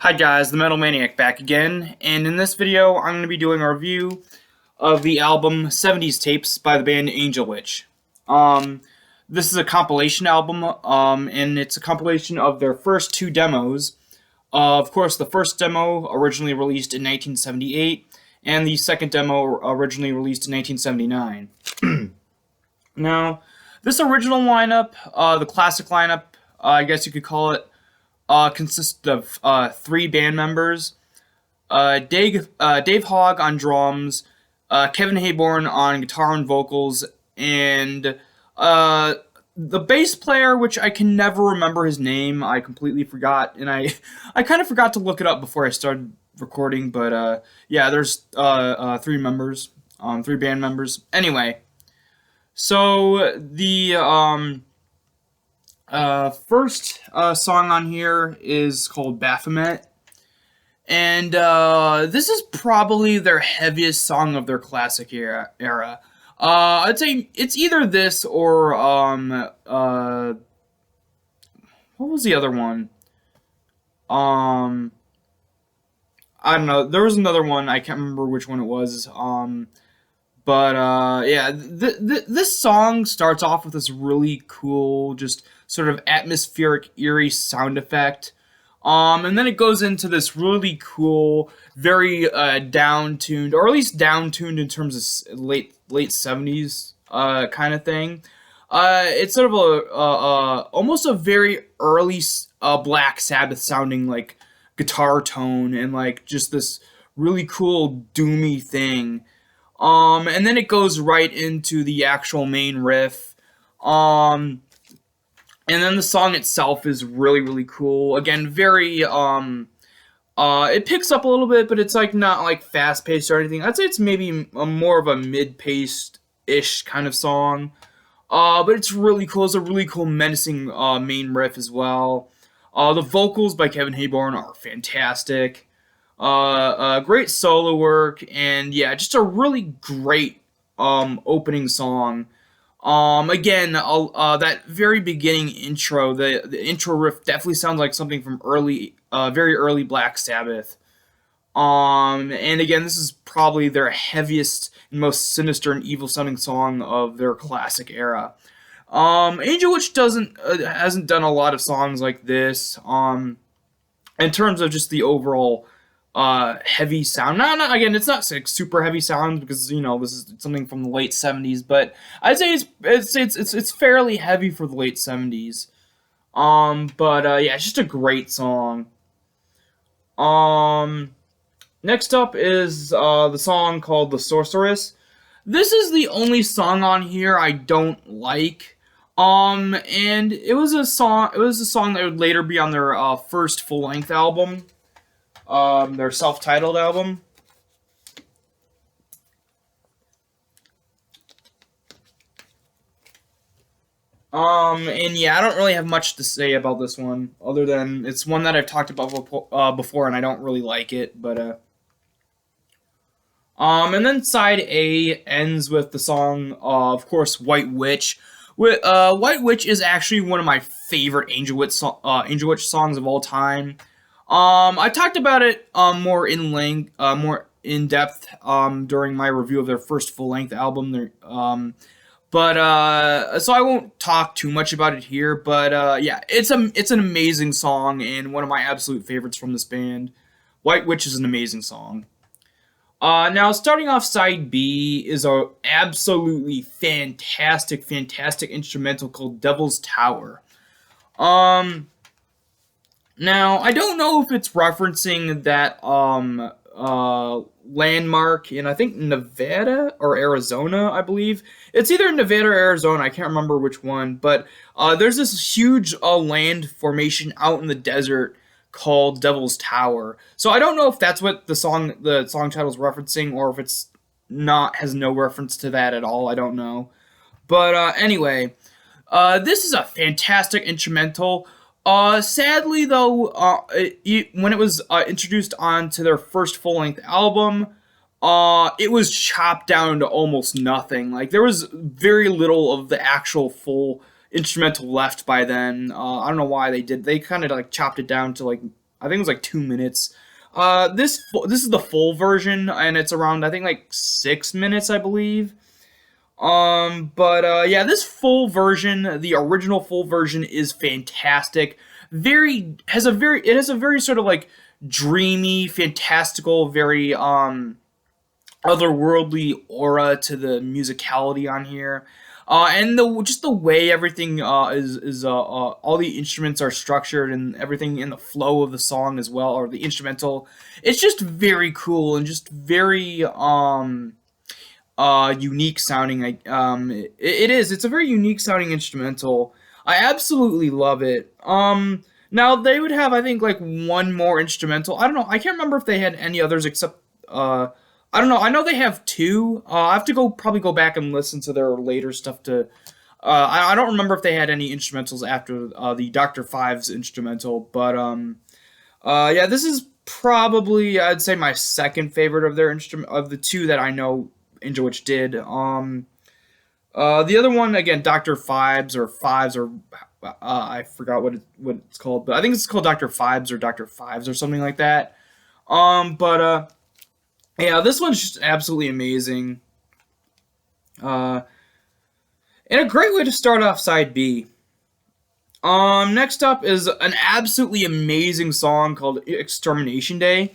Hi guys, the Metal Maniac back again, and in this video I'm going to be doing a review of the album 70s Tapes by the band Angel Witch. This is a compilation album, and it's a compilation of their first two demos. Of course, the first demo originally released in 1978, and the second demo originally released in 1979. Now, this original lineup, the classic lineup, I guess you could call it, consists of three band members: Dave Hogg on drums, Kevin Hayborn on guitar and vocals, and the bass player, which I can never remember his name. I completely forgot, and I kind of forgot to look it up before I started recording. But yeah, there's three members, three band members. Anyway, so the first song on here is called Baphomet, and this is probably their heaviest song of their classic era. I'd say it's either this or what was the other one? I don't know. There was another one. I can't remember which one it was. But yeah, this song starts off with this really cool, just sort of atmospheric, eerie sound effect. And then it goes into this really cool, very down-tuned, or at least down-tuned in terms of late 70s kind of thing. It's sort of almost a very early Black Sabbath sounding like guitar tone, and like just this really cool doomy thing. And then it goes right into the actual main riff. And then the song itself is really, really cool. Again, very, it picks up a little bit, but it's like not like fast-paced or anything. I'd say it's maybe more of a mid-paced-ish kind of song. But it's really cool. It's a really cool, menacing main riff as well. The vocals by Kevin Hayborn are fantastic. Great solo work, and yeah, just a really great opening song. Again, that very beginning intro, the intro riff definitely sounds like something from very early Black Sabbath. And again, this is probably their heaviest and most sinister and evil sounding song of their classic era. Angel Witch hasn't done a lot of songs like this. In terms of just the overall heavy sound. Not again, it's not like super heavy sound, because you know this is something from the late 70s, but I'd say it's fairly heavy for the late 70s. But yeah, it's just a great song. Next up is the song called The Sorceress. This is the only song on here I don't like. And it was a song that would later be on their first full-length album. Their self-titled album. And yeah, I don't really have much to say about this one, other than it's one that I've talked about before, and I don't really like it, but, and then side A ends with the song, of course, White Witch. White Witch is actually one of my favorite Angel Witch songs of all time. I talked about it more in depth during my review of their first full-length album. So I won't talk too much about it here. But yeah, it's an amazing song and one of my absolute favorites from this band. White Witch is an amazing song. Now, starting off side B is a absolutely fantastic instrumental called Devil's Tower. Now, I don't know if it's referencing that landmark in, I think, Nevada or Arizona, I believe. It's either Nevada or Arizona, I can't remember which one, but there's this huge land formation out in the desert called Devil's Tower. So I don't know if that's what the song title is referencing, or if it's not, has no reference to that at all. I don't know. But anyway, this is a fantastic instrumental. Sadly, though, when it was introduced onto their first full-length album, it was chopped down to almost nothing. Like, there was very little of the actual full instrumental left by then. I don't know why they did. They kind of like chopped it down to like I think it was like 2 minutes. This is the full version, and it's around I think like 6 minutes, I believe. But yeah, this full version, the original full version, is fantastic. It has a very sort of like dreamy, fantastical, very otherworldly aura to the musicality on here. And the just the way everything is all the instruments are structured and everything in the flow of the song as well, or the instrumental, it's just very cool and just very unique sounding. It is. It's a very unique sounding instrumental. I absolutely love it. Now they would have, I think, like one more instrumental. I don't know. I can't remember if they had any others except. I don't know. I know they have two. I have to probably go back and listen to their later stuff to. I don't remember if they had any instrumentals after the Doctor Fives instrumental, but yeah, this is probably, I'd say, my second favorite of their instrument of the two that I know Angel Witch did. The other one, again, Doctor Fives or Fives, or I forgot what it's called, but I think it's called Doctor Fives or Doctor Fives or something like that. But yeah, this one's just absolutely amazing. And a great way to start off side B. Next up is an absolutely amazing song called Extermination Day.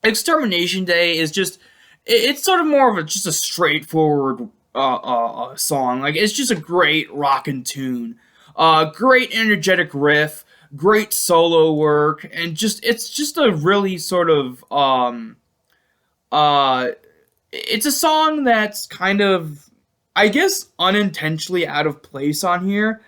Extermination Day is just, it's sort of more of just a straightforward song. Like, it's just a great rockin' tune. Great energetic riff, great solo work, and it's just a really sort of, it's a song that's kind of, I guess, unintentionally out of place on here.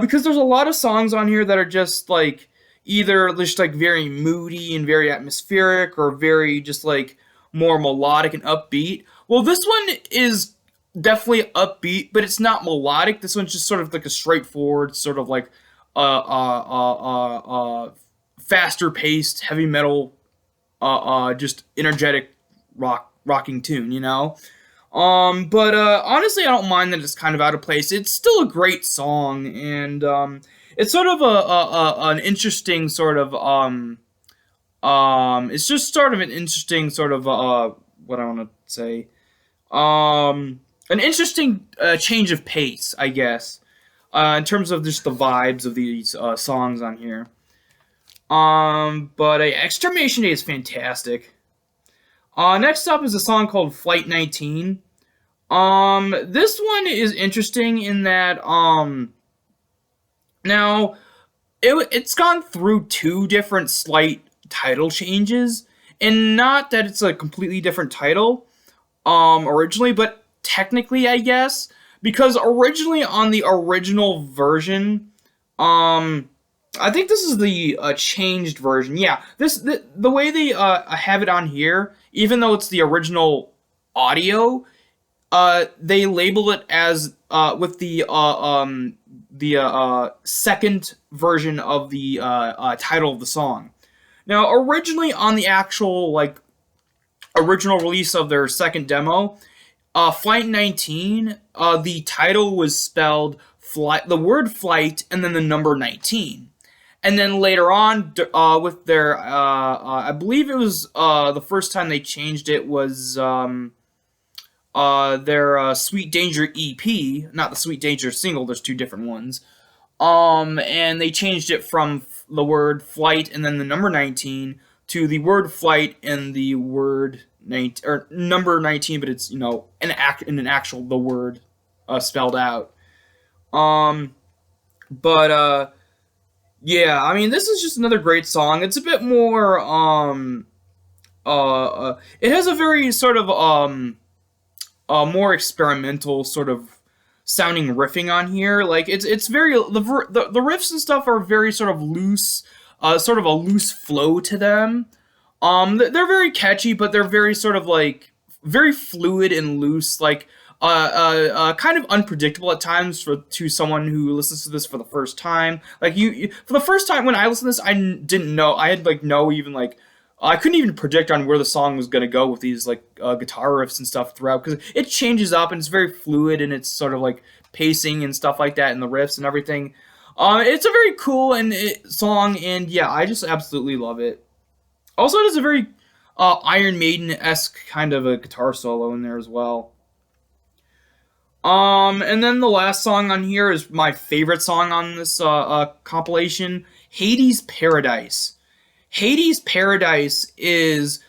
Because there's a lot of songs on here that are just like either just like very moody and very atmospheric, or very just like more melodic and upbeat. Well, this one is definitely upbeat, but it's not melodic. This one's just sort of like a straightforward, sort of like faster paced heavy metal, just energetic rocking tune, you know. But honestly, I don't mind that it's kind of out of place. It's still a great song, and it's sort of an interesting sort of it's just sort of an interesting sort of what I want to say, an interesting change of pace, I guess, in terms of just the vibes of these songs on here. But Extermination Day is fantastic. Next up is a song called Flight 19. This one is interesting in that, now, it's gone through two different slight title changes, and not that it's a completely different title, originally, but technically, I guess, because originally on the original version, I think this is the changed version. Yeah, the way they have it on here, even though it's the original audio, they label it as with the second version of the title of the song. Now, originally on the actual like original release of their second demo, Flight 19, the title was spelled the word flight and then the number 19. And then later on, with their, I believe it was the first time they changed it was their Sweet Danger EP, not the Sweet Danger single. There's two different ones. And they changed it from the word flight and then the number 19 to the word flight and the word 19 or number 19, but it's, you know, in an actual the word spelled out. But yeah, I mean, this is just another great song. It's a bit more it has a very sort of more experimental sort of sounding riffing on here. Like it's very the riffs and stuff are very sort of loose, sort of a loose flow to them. They're very catchy, but they're very sort of like very fluid and loose, like kind of unpredictable at times to someone who listens to this for the first time. Like you for the first time when I listened to this, I didn't know. I had like no even like I couldn't even predict on where the song was gonna go with these like guitar riffs and stuff throughout, because it changes up and it's very fluid and it's sort of like pacing and stuff like that and the riffs and everything. It's a very cool song, and yeah, I just absolutely love it. Also, it has a very Iron Maiden esque kind of a guitar solo in there as well. And then the last song on here is my favorite song on this compilation, Hades Paradise. Hades Paradise is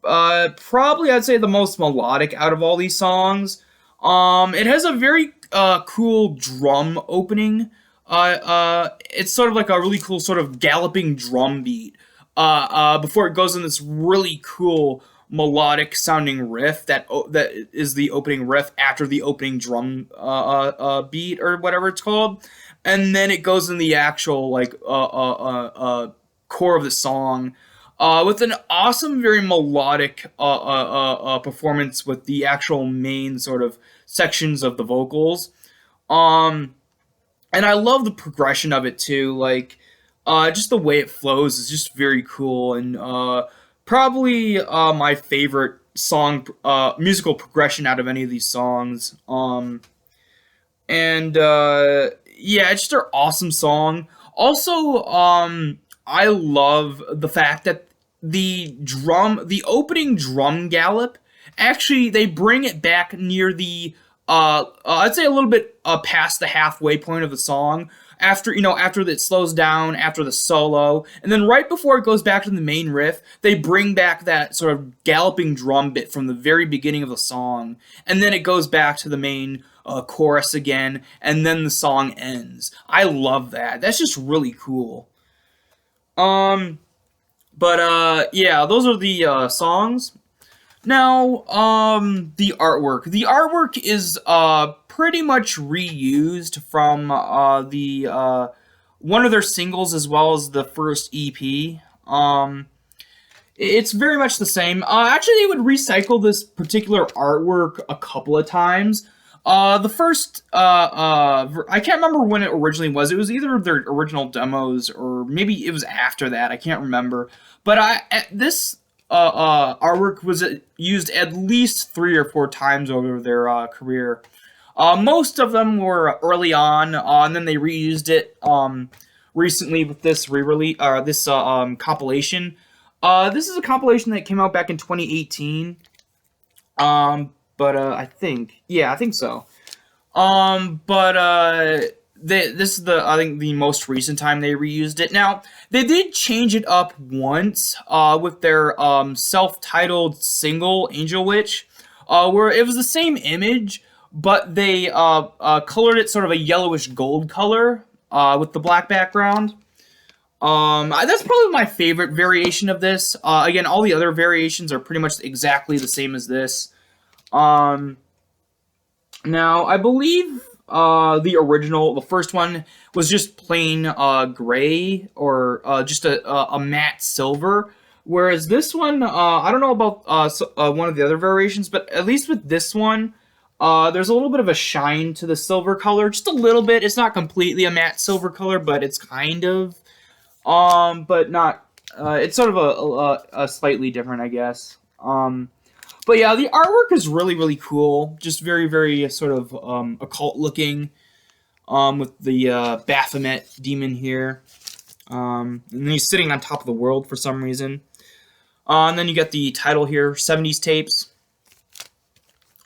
probably I'd say the most melodic out of all these songs. It has a very cool drum opening. It's sort of like a really cool sort of galloping drum beat. Before it goes in this really cool melodic sounding riff that is the opening riff after the opening drum beat or whatever it's called, and then it goes in the actual like core of the song. With an awesome, very melodic performance with the actual main sort of sections of the vocals. Um, and I love the progression of it too. Like, just the way it flows is just very cool, and probably my favorite song, musical progression out of any of these songs. And yeah, it's just an awesome song. Also, I love the fact that the opening drum gallop, actually, they bring it back near the, I'd say a little bit past the halfway point of the song. After it slows down, after the solo, and then right before it goes back to the main riff, they bring back that sort of galloping drum bit from the very beginning of the song, and then it goes back to the main chorus again, and then the song ends. I love that. That's just really cool. Um, but yeah, those are the songs. Now, the artwork. The artwork is pretty much reused from the one of their singles as well as the first EP. It's very much the same. Actually, they would recycle this particular artwork a couple of times. The first, I can't remember when it originally was. It was either their original demos or maybe it was after that. I can't remember. But this artwork was used at least 3 or 4 times over their career. Most of them were early on, and then they reused it recently with this re-release, this compilation. This is a compilation that came out back in 2018. But I think so. This is I think the most recent time they reused it. Now they did change it up once with their self-titled single Angel Witch, where it was the same image, but they colored it sort of a yellowish gold color with the black background. That's probably my favorite variation of this. Again, all the other variations are pretty much exactly the same as this. Now, I believe the first one, was just plain gray or just a matte silver. Whereas this one, I don't know about one of the other variations, but at least with this one, there's a little bit of a shine to the silver color, just a little bit. It's not completely a matte silver color, but it's kind of, but not. It's sort of a slightly different, I guess. But yeah, the artwork is really, really cool. Just very, very sort of occult looking, with the Baphomet demon here. And then he's sitting on top of the world for some reason. And then you get the title here, 70s Tapes.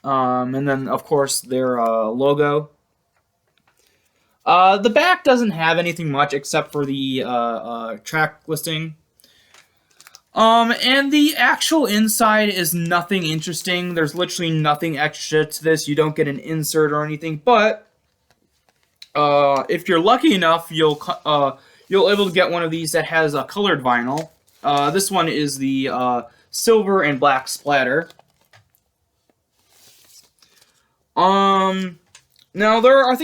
And then, of course, their logo. The back doesn't have anything much except for the track listing. And the actual inside is nothing interesting. There's literally nothing extra to this. You don't get an insert or anything, but if you're lucky enough, you'll able to get one of these that has a colored vinyl. This one is the silver and black splatter. Now there are,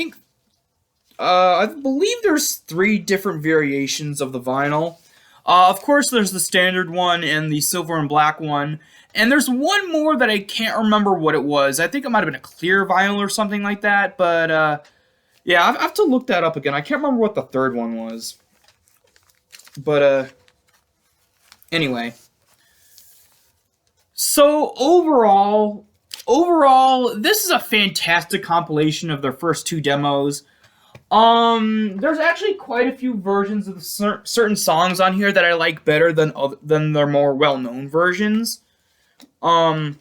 I believe there's 3 different variations of the vinyl. Of course, there's the standard one and the silver and black one. And there's one more that I can't remember what it was. I think it might have been a clear vinyl or something like that. But, yeah, I have to look that up again. I can't remember what the third one was. But, anyway. So, overall, this is a fantastic compilation of their first 2 demos. There's actually quite a few versions of certain songs on here that I like better than their more well-known versions. Um,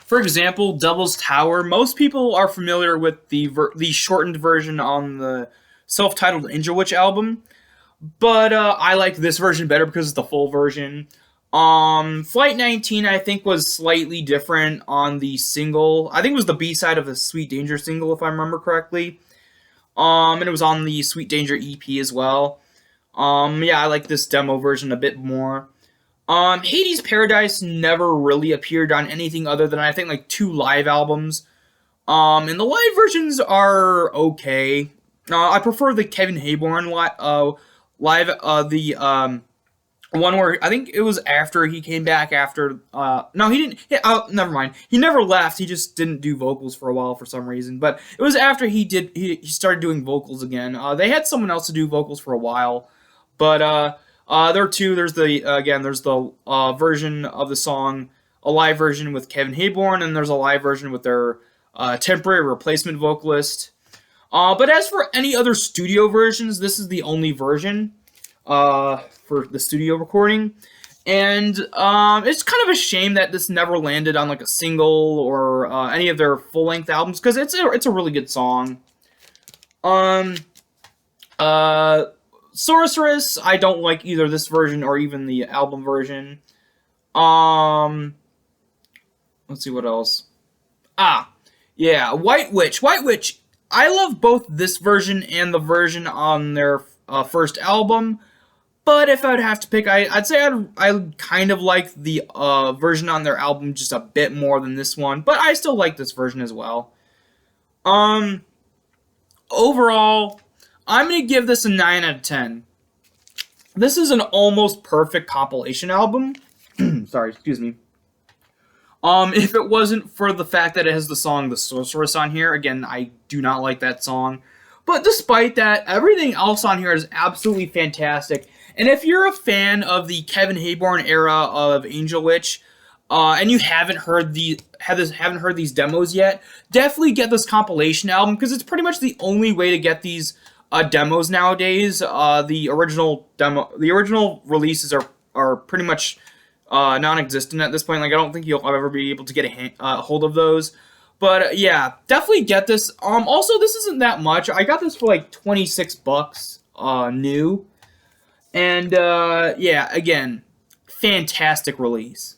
for example, Devil's Tower. Most people are familiar with the shortened version on the self-titled Angel Witch album, but I like this version better because it's the full version. Flight 19, I think, was slightly different on the single. I think it was the B side of the Sweet Danger single, if I remember correctly. And it was on the Sweet Danger EP as well. Yeah, I like this demo version a bit more. Hades Paradise never really appeared on anything other than I think like 2 live albums. And the live versions are okay. I prefer the Kevin Hayborn live, the one where I think it was after he came back after. No, he didn't. Never mind. He never left. He just didn't do vocals for a while for some reason. But it was after he did. He started doing vocals again. They had someone else to do vocals for a while, but there are two. There's the there's the version of the song, a live version with Kevin Hayborn, and there's a live version with their temporary replacement vocalist. But as for any other studio versions, this is the only version for the studio recording. And it's kind of a shame that this never landed on like a single or any of their full-length albums, because it's a really good song. Sorceress, I don't like either this version or even the album version. Let's see what else. Yeah, White Witch. White Witch, I love both this version and the version on their first album. But if I'd have to pick, I'd say I kind of like the version on their album just a bit more than this one. But I still like this version as well. Overall, I'm going to give this a 9 out of 10. This is an almost perfect compilation album. Sorry, excuse me. If it wasn't for the fact that it has the song The Sorceress on here, again, I do not like that song. But despite that, everything else on here is absolutely fantastic. And if you're a fan of the Kevin Hayborn era of Angel Witch, and you haven't heard these demos yet, definitely get this compilation album, because it's pretty much the only way to get these demos nowadays. The original releases are pretty much non-existent at this point. Like, I don't think you'll ever be able to get a hold of those. But yeah, definitely get this. Also, this isn't that much. I got this for like $26 new. And yeah, again, fantastic release.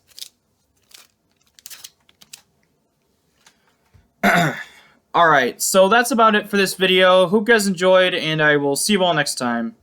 Alright, so that's about it for this video. Hope you guys enjoyed, and I will see you all next time.